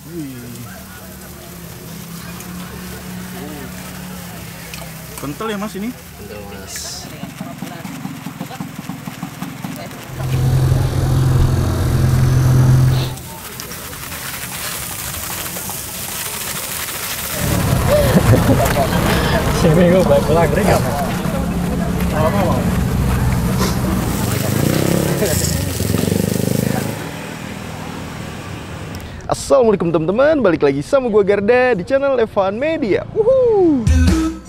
Wih. Kental ya mas ini? Kental mas. Sini gue balik pulang, keren nggak? Apa mau? Assalamualaikum teman-teman, balik lagi sama gua Garda di channel Evan Media.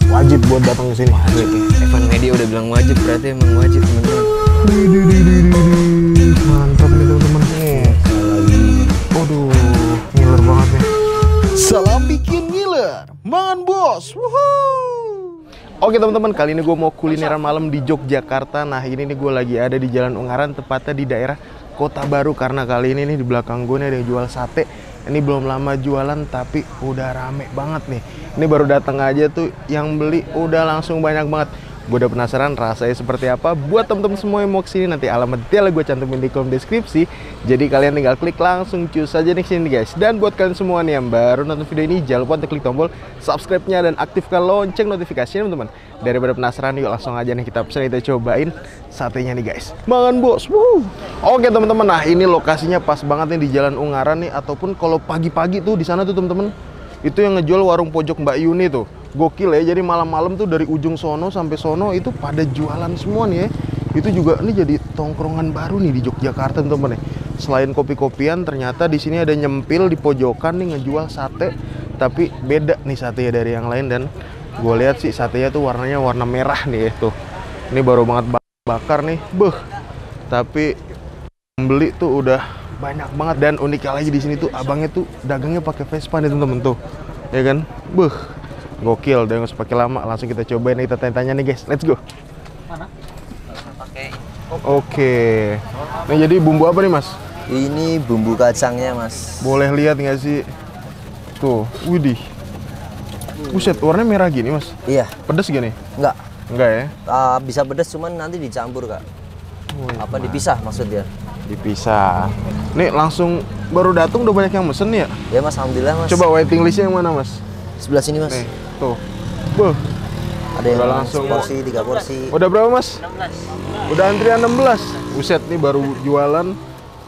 Wajib buat datang ke sini. Wajib ya. Evan Media udah bilang wajib, berarti emang wajib teman-teman. Mantap nih teman-teman. Lagi. Waduh, ngiler banget nih. Salam bikin ngiler, mangan bos. Oke teman-teman, kali ini gue mau kulineran malam di Yogyakarta. Nah ini nih gue lagi ada di Jalan Ungaran, tepatnya di daerah Kota Baru. Karena kali ini nih di belakang gue nih ada yang jual sate. Ini belum lama jualan tapi udah rame banget nih. Ini baru datang aja tuh yang beli udah langsung banyak banget. Gue udah penasaran rasanya seperti apa. Buat temen-temen semua yang mau kesini, nanti alamat detailnya gue cantumin di kolom deskripsi. Jadi kalian tinggal klik langsung cus aja nih kesini guys. Dan buat kalian semua nih yang baru nonton video ini, jangan lupa untuk klik tombol subscribe-nya dan aktifkan lonceng notifikasinya teman-teman. Daripada penasaran, yuk langsung aja nih kita pesan, kita cobain satenya nih guys. Mangan bos. Oke teman-teman, nah ini lokasinya pas banget nih di Jalan Ungaran nih. Ataupun kalau pagi-pagi tuh di sana tuh teman-teman, itu yang ngejual warung pojok Mbak Yuni tuh. Gokil ya, jadi malam-malam tuh dari ujung sono sampai sono itu pada jualan semua nih ya. Itu juga ini jadi tongkrongan baru nih di Yogyakarta teman-teman ya. Selain kopi-kopian, ternyata di sini ada nyempil di pojokan nih ngejual sate. Tapi beda nih satenya dari yang lain, dan gue lihat sih satenya tuh warnanya warna merah nih ya tuh. Ini baru banget bakar nih, tapi beli tuh udah banyak banget. Dan uniknya lagi di sini tuh abangnya tuh dagangnya pakai Vespa nih teman-teman tuh, ya kan? Gokil, udah nggak usah pakai lama, langsung kita cobain, kita tanya-tanya nih guys, let's go. Mana? Pakai. Oke. Nah jadi bumbu apa nih mas? Ini bumbu kacangnya mas. Boleh lihat nggak sih? Tuh, widih. Buset, warnanya merah gini mas? Iya. Pedes gini? Enggak. Enggak ya? Bisa pedas, cuman nanti dicampur kak. Apa dipisah maksudnya? Dipisah. Nih langsung baru datang udah banyak yang mesen ya? Ya mas, alhamdulillah mas. Coba waiting listnya yang mana mas? Sebelah sini mas. Nih, tuh. Ada yang udah langsung porsi, 3 porsi. Udah berapa mas? 16. Udah antrian 16. Buset, nih baru jualan,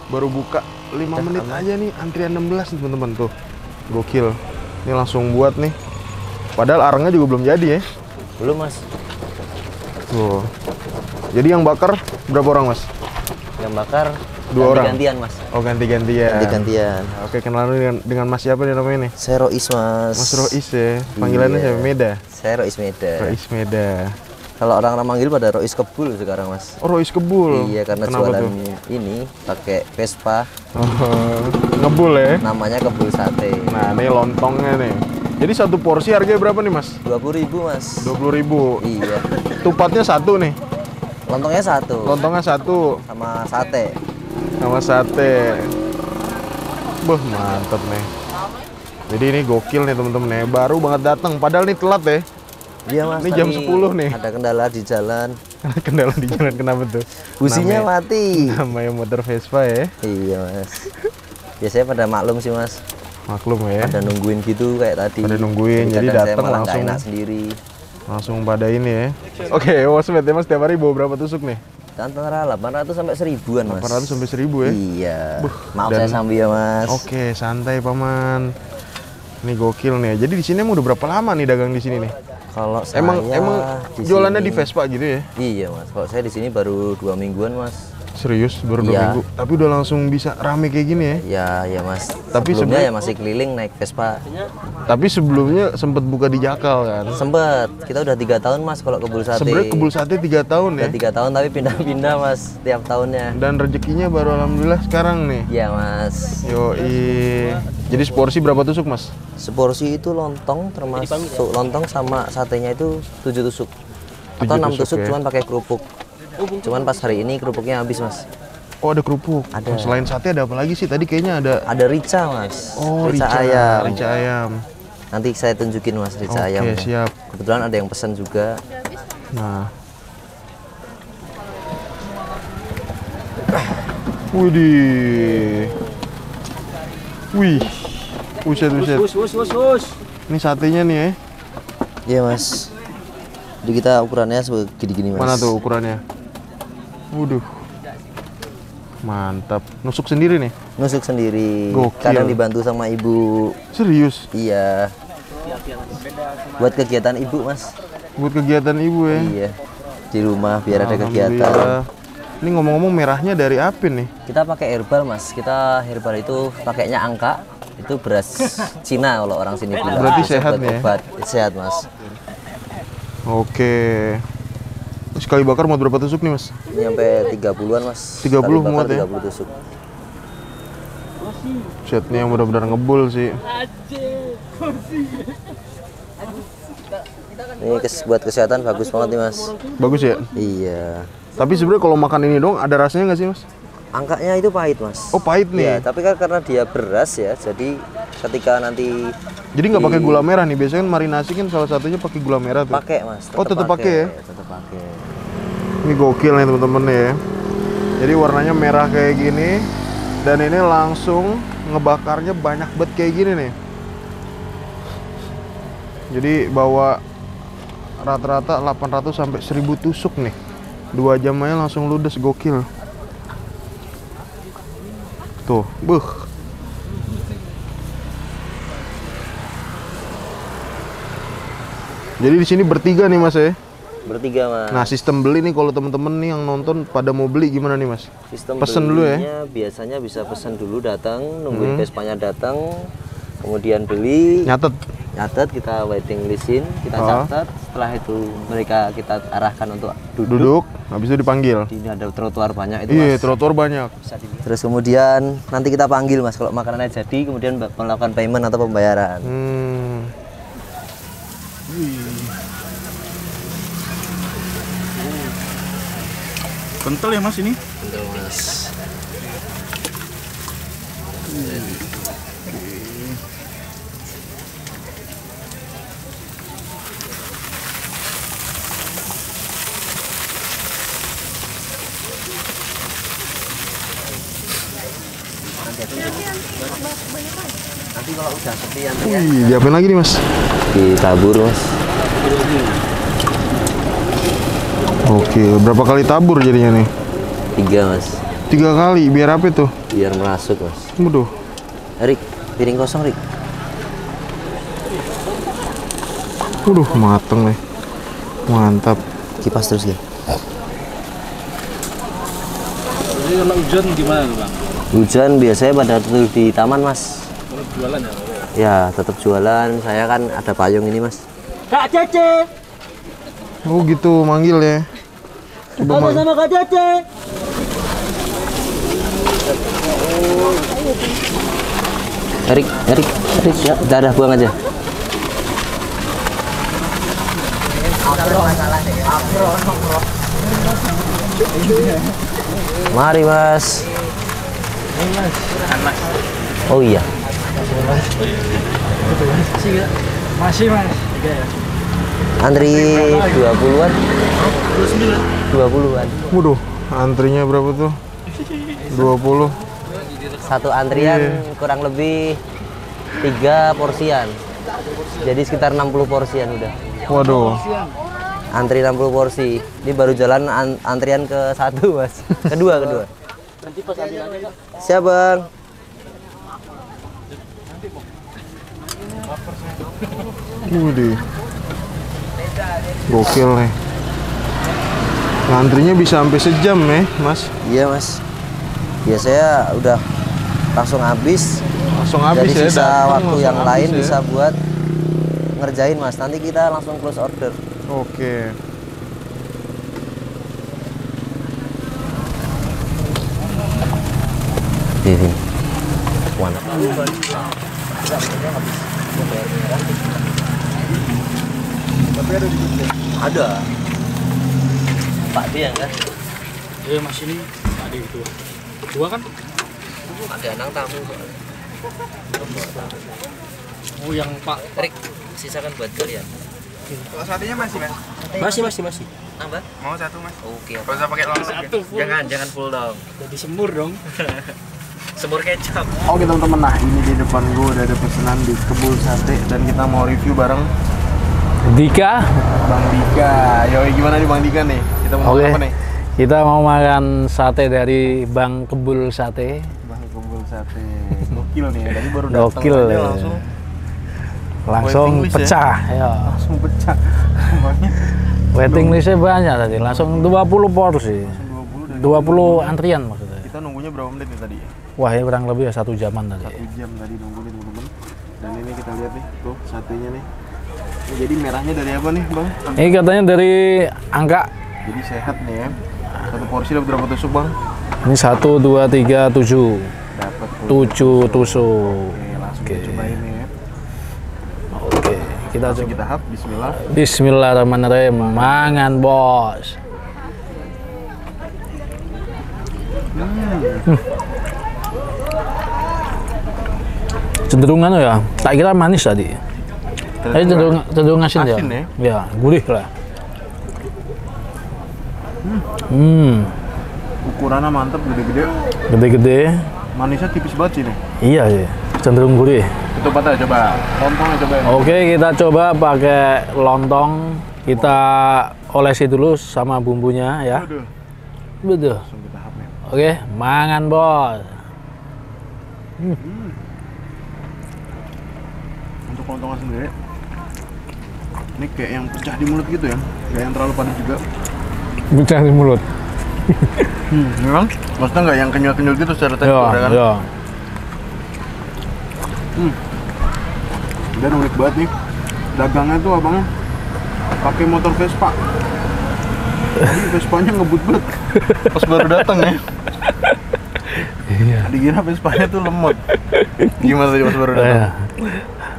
baru buka 5 menit aja nih antrian 16 teman-teman tuh. Gokil. Ini langsung buat nih. Padahal arangnya juga belum jadi ya. Belum mas. Tuh. Jadi yang bakar berapa orang mas? Yang bakar 2 orang. Gantian mas. Oh ganti-gantian. Ganti-gantian. Oke, kenalan dengan mas siapa nih namanya nih? Saya Rois mas. Mas Rois ya. Panggilannya siapa? Meda. Saya Rois Meda. Rois Meda. Kalau orang-orang manggil pada Rois Kebul sekarang mas. Oh Rois Kebul. Iya, karena kenapa jualan tuh? ini pakai Vespa. Oh, ngebul ya. Namanya Kebul Sate. Nah ini lontongnya nih. Jadi satu porsi harganya berapa nih mas? 20.000 mas. 20.000. Iya. Tupatnya satu nih. Lontongnya satu. Lontongnya satu. Sama sate. Sama sate. Mantep nih. Jadi ini gokil nih temen-temen nih. Baru banget datang. Padahal nih telat ya. Iya mas. Ini jam 10 nih. Ada kendala di jalan. Kendala di jalan kenapa tuh? Businya mati. Namanya motor Vespa ya. Iya mas. Biasanya pada maklum sih mas. Maklum ya. Pada nungguin gitu kayak tadi. Pada nungguin, jadi kadang saya datang malah nggak langsung. enak sendiri. Langsung pada ini ya. Oke, Wasmet ya mas, setiap hari bawa berapa tusuk nih? Antara 800 sampai 1000-an mas. 800 sampai 1000 ya? Iya. Maaf dan- saya sambil ya mas. Oke, santai paman. Ini gokil nih. Jadi di sini emang udah berapa lama nih dagang di sini nih? Kalau saya Emang jualannya sini- di Vespa gitu ya? Iya mas. Kalau saya di sini baru 2 mingguan mas. Serius, baru 2 Iya. minggu. Tapi udah langsung bisa rame kayak gini ya? Ya ya mas. Tapi Sebelumnya sebenarnya- ya masih keliling naik Vespa. Tapi sebelumnya sempet buka di Jakal kan? Sempet. Kita udah 3 tahun mas kalau kebul sate. Sebenarnya kebul sate 3 tahun ya? Udah 3 tahun tapi pindah-pindah mas tiap tahunnya. Dan rezekinya baru alhamdulillah sekarang nih. Iya mas. Yoi. Jadi seporsi berapa tusuk mas? Seporsi itu lontong termasuk lontong sama satenya itu 7 tusuk. 7 Atau 6 tusuk tusuk ya. cuman pakai kerupuk. Cuman pas hari ini kerupuknya habis mas. Oh ada kerupuk. Ada. Selain sate ada apa lagi sih? Tadi kayaknya ada. Ada rica mas. Oh rica ayam. Rica ayam. Nanti saya tunjukin mas rica Oke, ayam. siap. Kebetulan ada yang pesan juga. Nah. Widih. Wih. Buset. Ini satenya nih ya. Iya mas. Jadi kita ukurannya segini-gini mas. Mana tuh ukurannya? Waduh. Mantap. Nusuk sendiri nih? Nusuk sendiri. Gokil. Kadang dibantu sama ibu. Serius? Iya. Buat kegiatan ibu mas. Buat kegiatan ibu ya? Iya. Di rumah biar ada kegiatan. Alhamdulillah. Ini ngomong-ngomong merahnya dari apa nih? Kita pakai herbal mas. Kita herbal itu pakainya angka. Itu beras Cina kalau orang sini bilang. Berarti Bisa sehat buat nih ya? obat. Sehat mas. Oke. Sekali bakar mau berapa tusuk nih mas? Ini sampai 30-an mas. 30 Sekali bakar muat ya? 30 tusuk. Setnya yang benar-benar ngebul sih. Ini buat kesehatan bagus banget nih mas. Bagus ya? Iya. Tapi sebenarnya kalau makan ini dong ada rasanya nggak sih mas? Angkanya itu pahit mas. Oh pahit nih. Iya, tapi kan karena dia beras ya, jadi ketika nanti Jadi nggak pakai gula merah nih. Biasanya kan marinasi kan salah satunya pakai gula merah tuh. pakai mas. Oh, tetep pakai ya? Tetap pakai. Ini gokil nih temen-temen ya. Jadi warnanya merah kayak gini. Dan ini langsung ngebakarnya banyak banget kayak gini nih. Jadi bawa rata-rata 800 sampai 1000 tusuk nih. 2 jam aja langsung ludes, gokil. Tuh, Jadi di sini bertiga nih mas ya. Bertiga mas. Nah sistem beli nih kalau temen-temen nih yang nonton pada mau beli gimana nih mas? Sistem pesen dulu ya. belinya biasanya bisa pesan dulu datang, nungguin Vespanya datang, kemudian beli. Nyatet kita waiting listin, kita catat. Setelah itu mereka kita arahkan untuk duduk. Habis itu dipanggil. Ini ada trotoar banyak itu Iya, mas. trotoar banyak. Terus kemudian nanti kita panggil mas kalau makanannya jadi, kemudian melakukan payment atau pembayaran. Kental ya mas ini? Betul mas. Nanti kalau udah sepi antrian Diapain lagi nih mas? ditabur mas. Oke, berapa kali tabur jadinya nih? 3 mas. 3 kali, biar apa tuh? Biar merasuk mas. Waduh. Rik, piring kosong Rik. Waduh, mateng nih. Mantap. Kipas terus ya. Jadi kalau hujan gimana tuh bang? Hujan biasanya pada tuh di taman mas. Kalau jualan ya? Ya tetap jualan. Saya kan ada payung ini mas. Kak Cece! Oh gitu, manggil ya. Coba sama Kak Cece! Erik ya, udah buang aja. Mari mas. Oh iya. Masih mas. Antri 20-an. 20-an. Waduh, antrinya berapa tuh? 20. Satu antrian kurang lebih 3 porsian. Jadi sekitar 60 porsian udah. Waduh. Antri 60 porsi. Ini baru jalan antrian ke 1 mas. Kedua. Siap bang. Waduh. Gokil nih. Ngantrinya bisa sampai sejam ya, Mas? Iya mas. Biasanya udah langsung habis. Langsung habis Jadi ya. sisa datang waktu langsung yang habis lain ya. bisa buat ngerjain mas. Nanti kita langsung close order. Oke. Ini. One. Ada. Pak dia kan? Mas ini ada itu. Dua kan? Ada anak tamu. Oh yang Pak. Rik, sisakan buat kalian. Kalau satunya masih mas? Masih. Nambah? Mau satu mas? Oke. Kalau usah pakai langsung. Satu full. Jangan full dong. Jadi semur dong. semur kecap. Oke teman-teman, nah ini di depan gue udah ada pesanan di Kebul Sate dan kita mau review bareng Dika. Bang Dika. Yoi, gimana nih Bang Dika nih? Kita mau makan apa nih? Kita mau makan sate dari Bang Kebul Sate. Bang Kebul Sate. Gokil nih, tadi baru datang Gokil aja langsung pecah ya. Langsung pecah. Waiting listnya banyak tadi, langsung 20 porsi. 20 antrian maksudnya. Kita nunggunya berapa menit nih tadi? Wah, ya kurang lebih ya 1 jaman tadi. 1 jam tadi nunggu nih teman-teman. Dan ini kita lihat nih, tuh satenya nih. Ini jadi merahnya dari apa nih Bang? Ini katanya dari angka. Jadi sehat nih ya. Satu porsi dapat berapa tusuk Bang? Ini 1, 2, 3, 7. Dapat 7 tusuk. Oke, langsung kita cobain nih ya. Oke, kita Langsung coba. kita hap, bismillah. Bismillahirrahmanirrahim. Mangan, Bos. Cenderung ya, tak kira manis tadi. Tapi cenderung asin ya. Asin ya? Ya, gurih lah. Ukurannya mantep, gede-gede. Gede-gede. Manisnya tipis banget sih nih. Iya sih, cenderung gurih. Ketupat aja coba. Lontongnya coba ya. Oke, kita coba pakai lontong. Kita olesi dulu sama bumbunya ya. Aduh. Betul. Langsung kita hap nih. Oke, mangan Bos. Untuk lontongnya sendiri, ini kayak yang pecah di mulut gitu ya. Gak yang terlalu padat juga. Pecah di mulut. Memang? Maksudnya nggak yang kenyal-kenyal gitu secara tekstur ya kan? Ya. Dan unik banget nih. Dagangnya tuh abangnya pakai motor Vespa. Jadi Vespanya ngebut banget. Pas baru datang ya. Iya. Dikira Vespanya tuh lemot. Gimana tadi pas baru datang?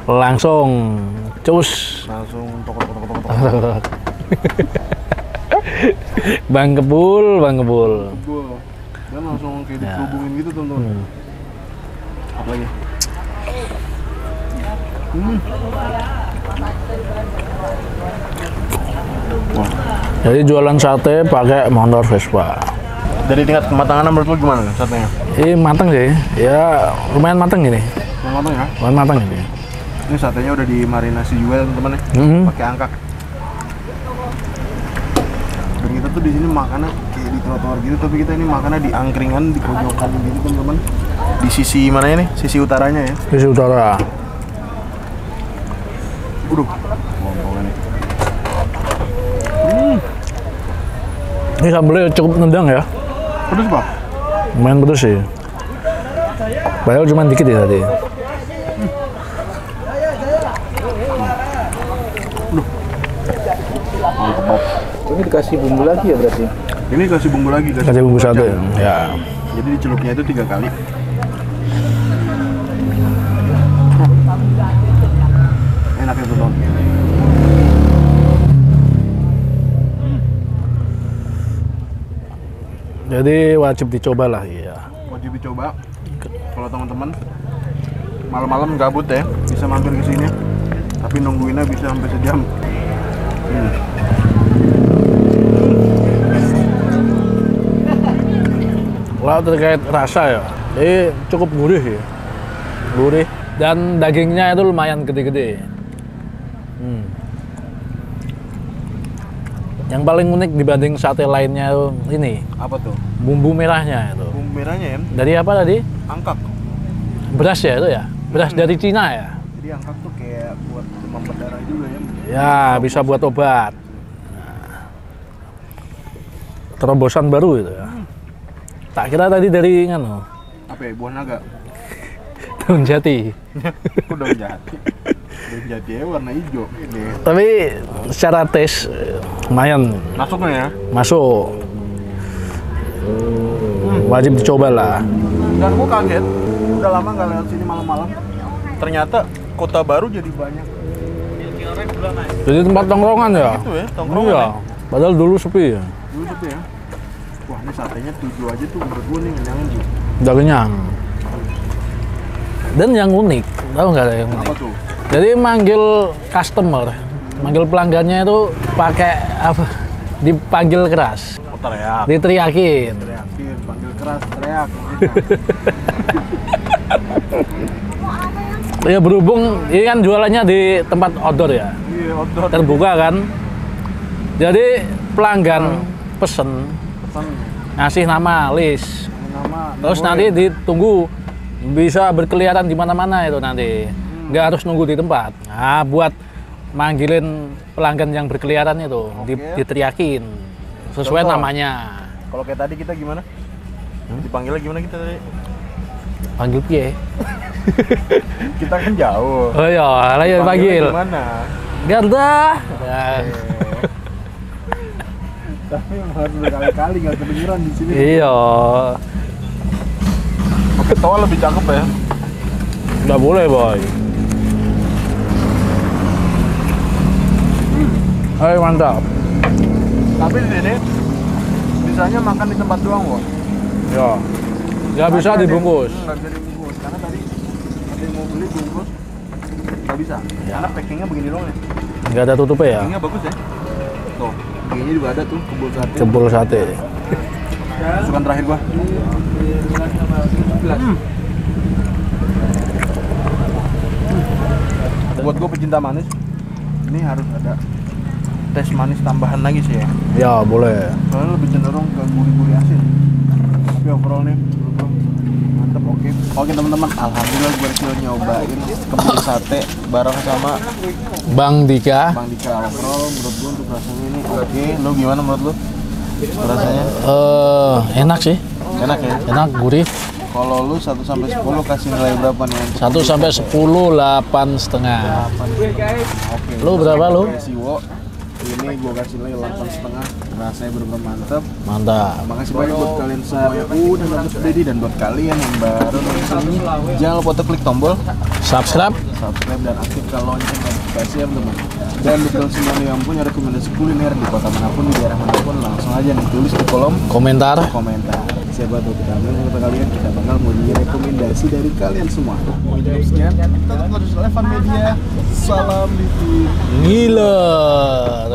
Langsung cus. Langsung tok. Bang Kebul. Dan langsung kayak dikerubungin gitu teman-teman. Apa lagi? Wah. Jadi jualan sate pakai motor Vespa. Dari tingkat kematangan menurut lu gimana satenya? Ini matang sih, ya lumayan matang gini. Yang matang ya? Lumayan matang ini. Ini satenya udah dimarinasi juga teman-teman ya. Pakai angkak. Dan kita tuh di sini makannya kayak di trotoar gitu, tapi kita ini makannya di angkringan, di pojokan gitu teman-teman. Di sisi mana ini? Sisi utaranya ya. Sisi utara. Udah. Lontongnya nih. Ini sambelnya cukup nendang ya. Pedes Pak? Lumayan pedes sih. Padahal cuma dikit ya tadi. Ini dikasih bumbu lagi ya berarti? Ini kasih bumbu lagi, Kasih bumbu sate. Ya. Jadi dicelupnya itu 3 kali. Enak ya teman. Jadi wajib dicoba lah ya. Wajib dicoba. Kalau teman-teman malam-malam gabut ya, bisa mampir ke sini. Tapi nungguinnya bisa sampai sejam. Kalau terkait rasa ya, ini cukup gurih ya. Gurih dan dagingnya itu lumayan gede-gede. Yang paling unik dibanding sate lainnya itu ini. Apa tuh? Bumbu merahnya itu. Bumbu merahnya ya? Dari apa tadi? Angkak. Beras ya itu ya? Beras dari Cina ya? Jadi angkak tuh kayak buat demam berdarah juga ya? Ya, bisa buat obat. Terobosan baru itu ya. Tak kira tadi dari ngano. Apa ya? Buah naga? Daun jati. Udah jati. Daun jati ya warna hijau. Ini. Tapi secara tes lumayan Masuknya ya? masuk. Wajib dicoba lah. Dan gue kaget, udah lama nggak lewat sini malam-malam. Ternyata Kota Baru jadi banyak. Jadi tempat tongkrongan ya? Itu ya, tongkrongan Iya. ya? Padahal dulu sepi ya. Dulu sepi ya. Wah ini satenya 7 aja tuh menurut gue nih kenyangin tuh. Udah kenyang. Dan yang unik, tahu nggak ada yang unik? Apa tuh? Jadi manggil customer, manggil pelanggannya itu pakai apa? Dipanggil keras, Teriak. diteriakin. Teriakin, panggil keras teriak. Ya berhubung ini kan jualannya di tempat outdoor ya. Iya, outdoor. Terbuka kan. Jadi pelanggan pesen ngasih nama list. Terus nanti ditunggu bisa berkeliaran di mana-mana itu nanti. Nggak harus nunggu di tempat. Nah, buat manggilin pelanggan yang berkeliaran itu diteriakin sesuai namanya. Kalau kayak tadi kita gimana? Dipanggilnya gimana kita tadi? Panggil piye? Kita kan jauh. Oh iya, lah ya panggil. Gimana? Garda. Ya. Tapi harus berkali-kali nggak kedengeran di sini. Iya. Oke, toa lebih cakep ya. Nggak boleh, boy. Ayo mantap. Tapi di sini bisanya makan di tempat doang, Wak. Ya. Nggak bisa dibungkus. Nggak bisa dibungkus karena tadi ada yang mau beli bungkus nggak bisa. Karena packingnya begini doang ya. Nggak ada tutupnya ya. Packingnya bagus ya. Tuh, packingnya juga ada tuh kebul sate. Jebol sate. Sukan terakhir gua. Buat gua pecinta manis, ini harus ada tes manis tambahan lagi sih ya. Ya boleh. Soalnya lebih cenderung ke gurih-gurih asin. Tapi overall nih, menurut gua mantep. Oke teman-teman, alhamdulillah gue berhasil nyobain kebuli sate bareng sama Bang Dika. Bang Dika. Overall menurut gua untuk rasanya ini oke. Lo gimana menurut lo? Rasanya? Enak sih. Enak ya? Enak, gurih. Kalau lu 1 sampai 10 kasih nilai berapa nih? 1 sampai 10, 8,5. Oke. Lu berapa lu? Siwo. Ini gua kasih nilai 8,5. Rasanya bener-bener mantep. Mantap. Makasih banyak buat kalian semua yang udah nonton Freddy, dan buat kalian yang baru nonton ini, jangan lupa untuk klik tombol Subscribe. dan aktifkan lonceng notifikasi ya teman. Dan betul semua yang punya rekomendasi kuliner di kota manapun, di daerah manapun, langsung aja nih tulis di kolom Komentar. Siapa tahu kita ambil kata kalian, kita bakal mau rekomendasi dari kalian semua. Mungkin sekian, tetap terus Levan Media. Salam di Ngiler.